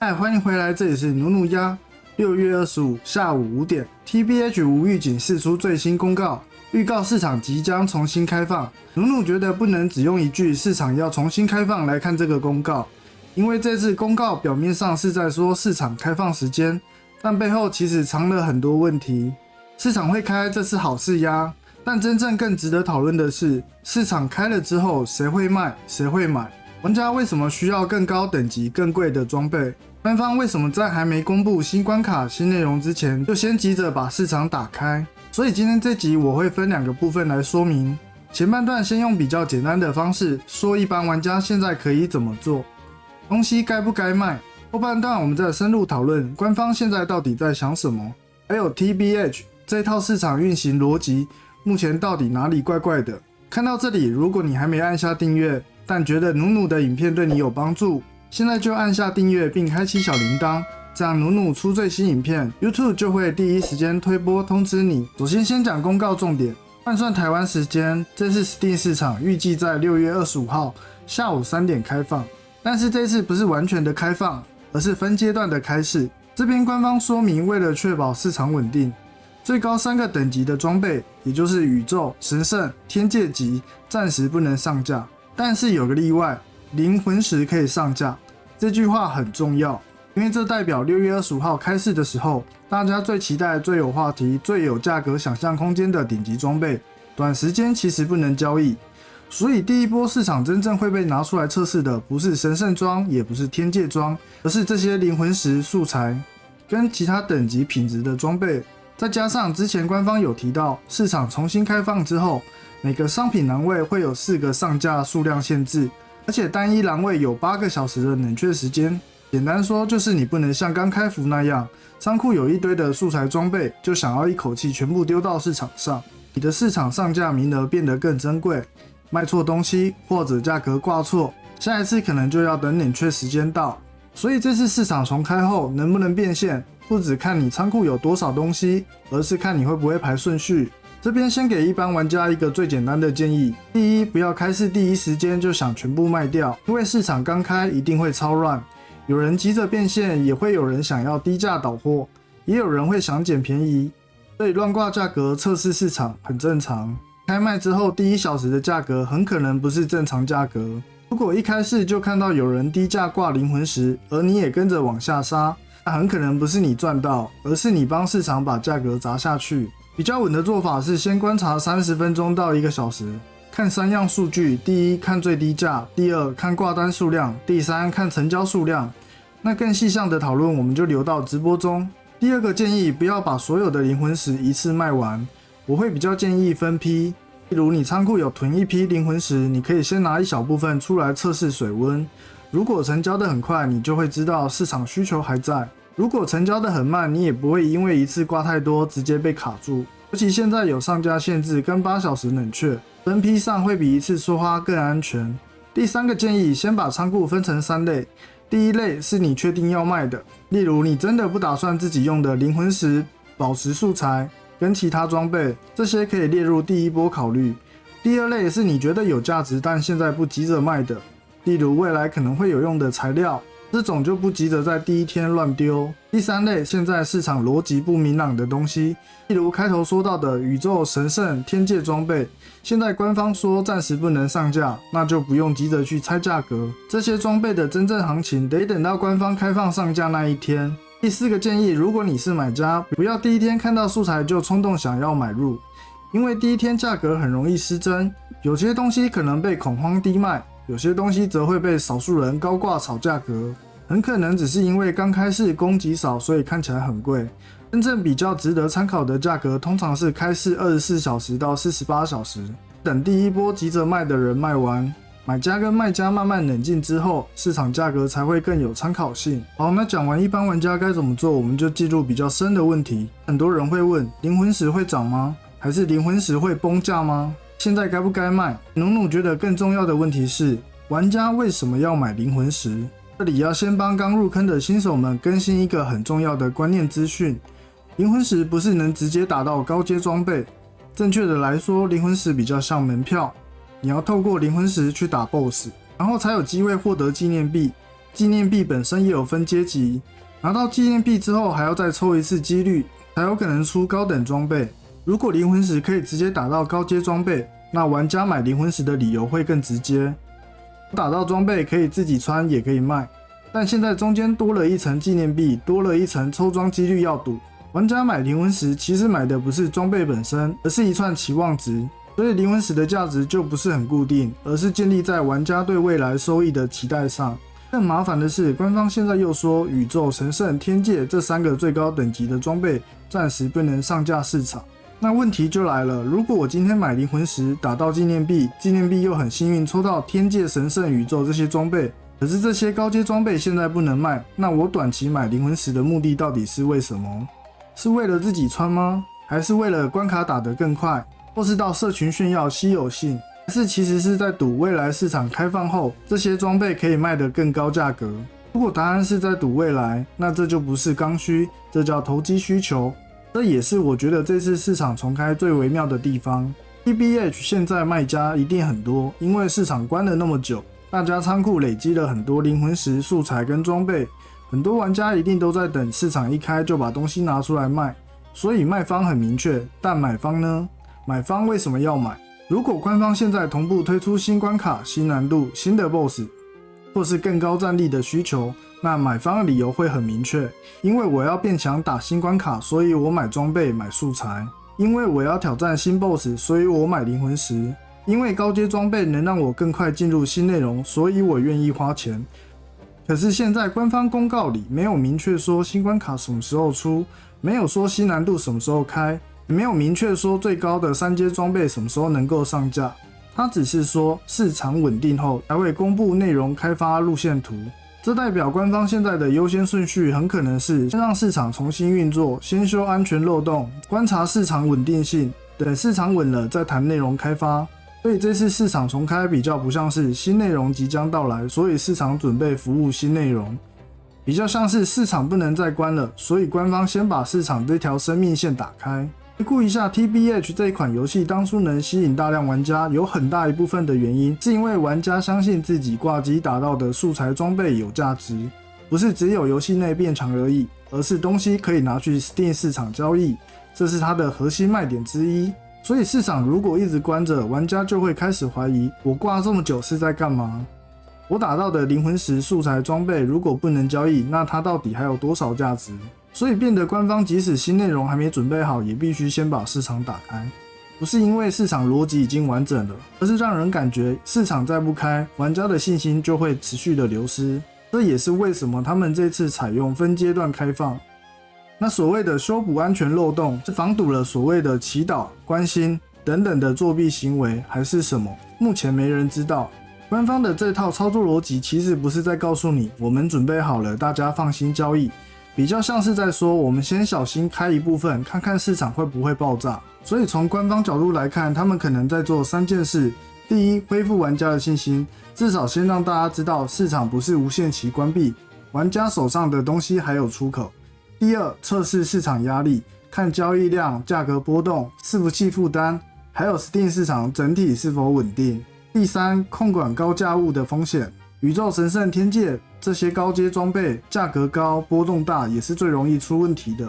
嗨，欢迎回来，这里是努努鸭。6月25下午5点 ，TBH 无预警释出最新公告，预告市场即将重新开放。努努觉得不能只用一句"市场要重新开放"来看这个公告，因为这次公告表面上是在说市场开放时间，但背后其实藏了很多问题。市场会开，这是好事呀，但真正更值得讨论的是，市场开了之后，谁会卖，谁会买？玩家为什么需要更高等级、更贵的装备？官方为什么在还没公布新关卡、新内容之前，就先急着把市场打开？所以今天这集我会分2个部分来说明。前半段先用比较简单的方式说一般玩家现在可以怎么做，东西该不该卖。后半段我们再深入讨论官方现在到底在想什么，还有 TBH 这套市场运行逻辑目前到底哪里怪怪的。看到这里，如果你还没按下订阅，但觉得努努的影片对你有帮助，现在就按下订阅并开启小铃铛，这样努努出最新影片 ，YouTube 就会第一时间推播通知你。首先讲公告重点，换算台湾时间，这次 Steam 市场预计在6月25号下午3点开放，但是这次不是完全的开放，而是分阶段的开市。这边官方说明，为了确保市场稳定，最高3个等级的装备，也就是宇宙、神圣、天界级，暂时不能上架。但是有个例外，灵魂石可以上架。这句话很重要，因为这代表6月25号开市的时候，大家最期待、最有话题、最有价格想象空间的顶级装备，短时间其实不能交易。所以第一波市场真正会被拿出来测试的，不是神圣装，也不是天界装，而是这些灵魂石素材跟其他等级品质的装备。再加上之前官方有提到，市场重新开放之后，每个商品栏位会有4个上架数量限制，而且单一栏位有8个小时的冷却时间。简单说，就是你不能像刚开服那样，仓库有一堆的素材装备，就想要一口气全部丢到市场上，你的市场上架名额变得更珍贵，卖错东西或者价格挂错，下一次可能就要等冷却时间到。所以这次市场重开后能不能变现，不只看你仓库有多少东西，而是看你会不会排顺序。这边先给一般玩家一个最简单的建议：第一，不要开市第一时间就想全部卖掉，因为市场刚开一定会超乱，有人急着变现，也会有人想要低价倒货，也有人会想捡便宜，所以乱挂价格测试市场很正常。开卖之后第1小时的价格很可能不是正常价格，如果一开市就看到有人低价挂灵魂石，而你也跟着往下杀，那很可能不是你赚到，而是你帮市场把价格砸下去。比较稳的做法是先观察30分钟到1个小时，看3样数据：第一，看最低价；第二，看挂单数量；第三，看成交数量。那更细项的讨论我们就留到直播中。第2个建议，不要把所有的灵魂石一次卖完，我会比较建议分批。例如你仓库有囤一批灵魂石，你可以先拿一小部分出来测试水温，如果成交的很快，你就会知道市场需求还在；如果成交的很慢，你也不会因为一次挂太多直接被卡住。尤其现在有上架限制跟8小时冷却，分批上会比一次梭哈更安全。第3个建议，先把仓库分成3类。第一类是你确定要卖的，例如你真的不打算自己用的灵魂石、宝石素材跟其他装备，这些可以列入第一波考虑。第2类是你觉得有价值但现在不急着卖的，例如未来可能会有用的材料，这种就不急着在第一天乱丢。第3类，现在市场逻辑不明朗的东西，例如开头说到的宇宙、神圣、天界装备，现在官方说暂时不能上架，那就不用急着去猜价格，这些装备的真正行情得等到官方开放上架那一天。第4个建议，如果你是买家，不要第一天看到素材就冲动想要买入，因为第一天价格很容易失真，有些东西可能被恐慌低卖，有些东西则会被少数人高挂炒价格，很可能只是因为刚开市供给少，所以看起来很贵。真正比较值得参考的价格，通常是开市24小时到48小时，等第一波急着卖的人卖完，买家跟卖家慢慢冷静之后，市场价格才会更有参考性。好，那讲完一般玩家该怎么做，我们就进入比较深的问题。很多人会问，灵魂石会涨吗？还是灵魂石会崩价吗？现在该不该卖？努努觉得更重要的问题是，玩家为什么要买灵魂石？这里要先帮刚入坑的新手们更新一个很重要的观念资讯：灵魂石不是能直接打到高阶装备，正确的来说，灵魂石比较像门票，你要透过灵魂石去打 BOSS， 然后才有机会获得纪念币。纪念币本身也有分阶级，拿到纪念币之后还要再抽一次几率，才有可能出高等装备。如果灵魂石可以直接打到高阶装备，那玩家买灵魂石的理由会更直接。打到装备可以自己穿也可以卖，但现在中间多了一层纪念币，多了一层抽装几率要赌。玩家买灵魂石其实买的不是装备本身，而是一串期望值，所以灵魂石的价值就不是很固定，而是建立在玩家对未来收益的期待上。更麻烦的是，官方现在又说宇宙、神圣、天界这3个最高等级的装备暂时不能上架市场。那问题就来了，如果我今天买灵魂石打到纪念币，纪念币又很幸运抽到天界、神圣、宇宙这些装备，可是这些高阶装备现在不能卖，那我短期买灵魂石的目的到底是为什么？是为了自己穿吗？还是为了关卡打得更快，或是到社群炫耀稀有性？还是其实是在赌未来市场开放后，这些装备可以卖得更高价格？如果答案是在赌未来，那这就不是刚需，这叫投机需求。这也是我觉得这次市场重开最微妙的地方。TBH 现在卖家一定很多，因为市场关了那么久，大家仓库累积了很多灵魂石素材跟装备，很多玩家一定都在等市场一开就把东西拿出来卖，所以卖方很明确，但买方呢？买方为什么要买？如果官方现在同步推出新关卡、新难度、新的 BOSS， 或是更高战力的需求，那买方的理由会很明确，因为我要变强打新关卡，所以我买装备买素材；因为我要挑战新 BOSS， 所以我买灵魂石；因为高阶装备能让我更快进入新内容，所以我愿意花钱。可是现在官方公告里没有明确说新关卡什么时候出，没有说新难度什么时候开，也没有明确说最高的3阶装备什么时候能够上架，它只是说市场稳定后才会公布内容开发路线图。这代表官方现在的优先顺序很可能是先让市场重新运作，先修安全漏洞，观察市场稳定性，等市场稳了再谈内容开发。所以这次市场重开比较不像是新内容即将到来，所以市场准备服务新内容，比较像是市场不能再关了，所以官方先把市场这条生命线打开。回顾一下 TBH 这一款游戏当初能吸引大量玩家，有很大一部分的原因是因为玩家相信自己挂机打到的素材装备有价值，不是只有游戏内变强而已，而是东西可以拿去 Steam 市场交易，这是它的核心卖点之一。所以市场如果一直关着，玩家就会开始怀疑，我挂这么久是在干嘛？我打到的灵魂石素材装备如果不能交易，那它到底还有多少价值？所以变得官方即使新内容还没准备好，也必须先把市场打开。不是因为市场逻辑已经完整了，而是让人感觉市场再不开，玩家的信心就会持续的流失。这也是为什么他们这次采用分阶段开放。那所谓的修补安全漏洞，是防堵了所谓的祈祷、关心等等的作弊行为，还是什么？目前没人知道。官方的这套操作逻辑其实不是在告诉你，我们准备好了，大家放心交易。比较像是在说，我们先小心开一部分，看看市场会不会爆炸。所以从官方角度来看，他们可能在做3件事：第一，恢复玩家的信心，至少先让大家知道市场不是无限期关闭，玩家手上的东西还有出口；第二，测试市场压力，看交易量、价格波动、伺服器负担，还有 Steam 市场整体是否稳定；第三，控管高价物的风险。宇宙、神圣、天界这些高阶装备价格高、波动大，也是最容易出问题的。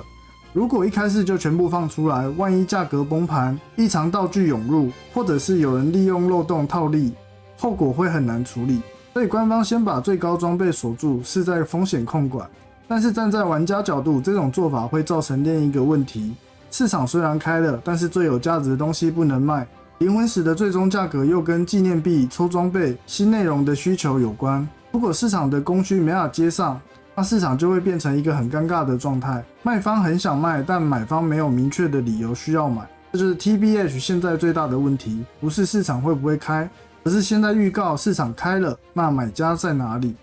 如果一开始就全部放出来，万一价格崩盘、异常道具涌入，或者是有人利用漏洞套利，后果会很难处理。所以官方先把最高装备锁住，是在风险控管。但是站在玩家角度，这种做法会造成另一个问题：市场虽然开了，但是最有价值的东西不能卖。灵魂石的最终价格又跟纪念币、抽装备、新内容的需求有关。如果市场的供需没法接上，那市场就会变成一个很尴尬的状态。卖方很想卖，但买方没有明确的理由需要买。这就是 TBH 现在最大的问题，不是市场会不会开，而是现在预告市场开了，那买家在哪里？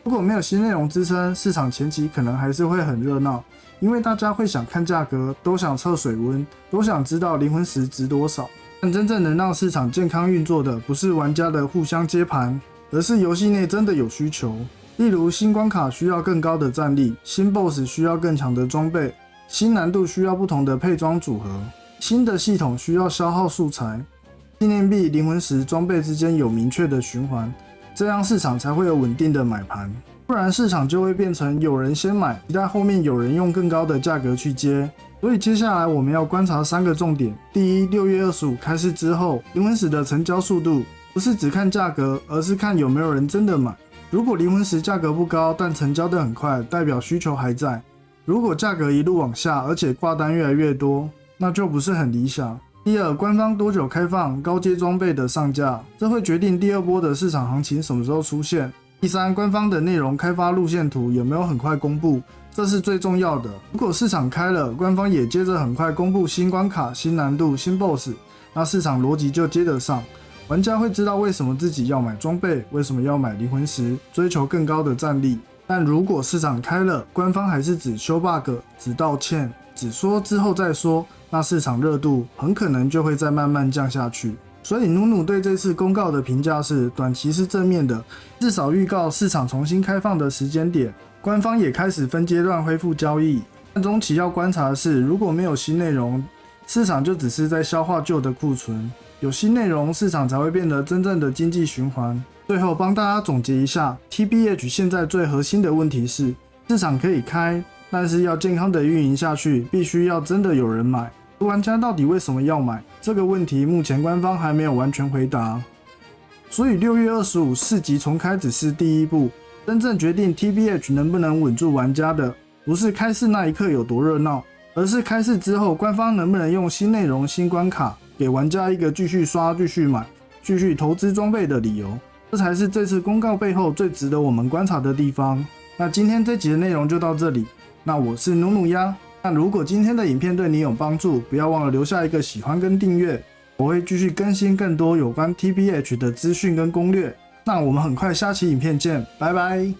如果没有新内容支撑，市场前期可能还是会很热闹，因为大家会想看价格，都想测水温，都想知道灵魂石值多少。但真正能让市场健康运作的，不是玩家的互相接盘，而是游戏内真的有需求。例如新关卡需要更高的战力，新 BOSS 需要更强的装备，新难度需要不同的配装组合，新的系统需要消耗素材，纪念币、灵魂石装备之间有明确的循环，这样市场才会有稳定的买盘。不不然市场就会变成有人先买，期待后面有人用更高的价格去接。所以接下来我们要观察3个重点。第一，6月25开市之后，灵魂石的成交速度，不是只看价格，而是看有没有人真的买。如果灵魂石价格不高，但成交的很快，代表需求还在。如果价格一路往下，而且挂单越来越多，那就不是很理想。第二，官方多久开放高阶装备的上架，这会决定第二波的市场行情什么时候出现。第三，官方的内容开发路线图有没有很快公布，这是最重要的。如果市场开了，官方也接着很快公布新关卡、新难度、新 BOSS， 那市场逻辑就接得上，玩家会知道为什么自己要买装备，为什么要买灵魂石，追求更高的战力。但如果市场开了，官方还是只修 bug、只道歉、只说之后再说，那市场热度很可能就会再慢慢降下去。所以努努对这次公告的评价是，短期是正面的，至少预告市场重新开放的时间点，官方也开始分阶段恢复交易。但中期要观察的是，如果没有新内容，市场就只是在消化旧的库存，有新内容，市场才会变得真正的经济循环。最后帮大家总结一下 ，TBH 现在最核心的问题是，市场可以开，但是要健康的运营下去，必须要真的有人买。玩家到底为什么要买？这个问题目前官方还没有完全回答。所以6月25市集重开只是第一步，真正决定 TBH 能不能稳住玩家的，不是开市那一刻有多热闹，而是开市之后官方能不能用新内容、新关卡，给玩家一个继续刷、继续买、继续投资装备的理由。这才是这次公告背后最值得我们观察的地方。那今天这集的内容就到这里。那我是努努鸭。那如果今天的影片对你有帮助，不要忘了留下一个喜欢跟订阅，我会继续更新更多有关 TBH 的资讯跟攻略。那我们很快下期影片见，拜拜。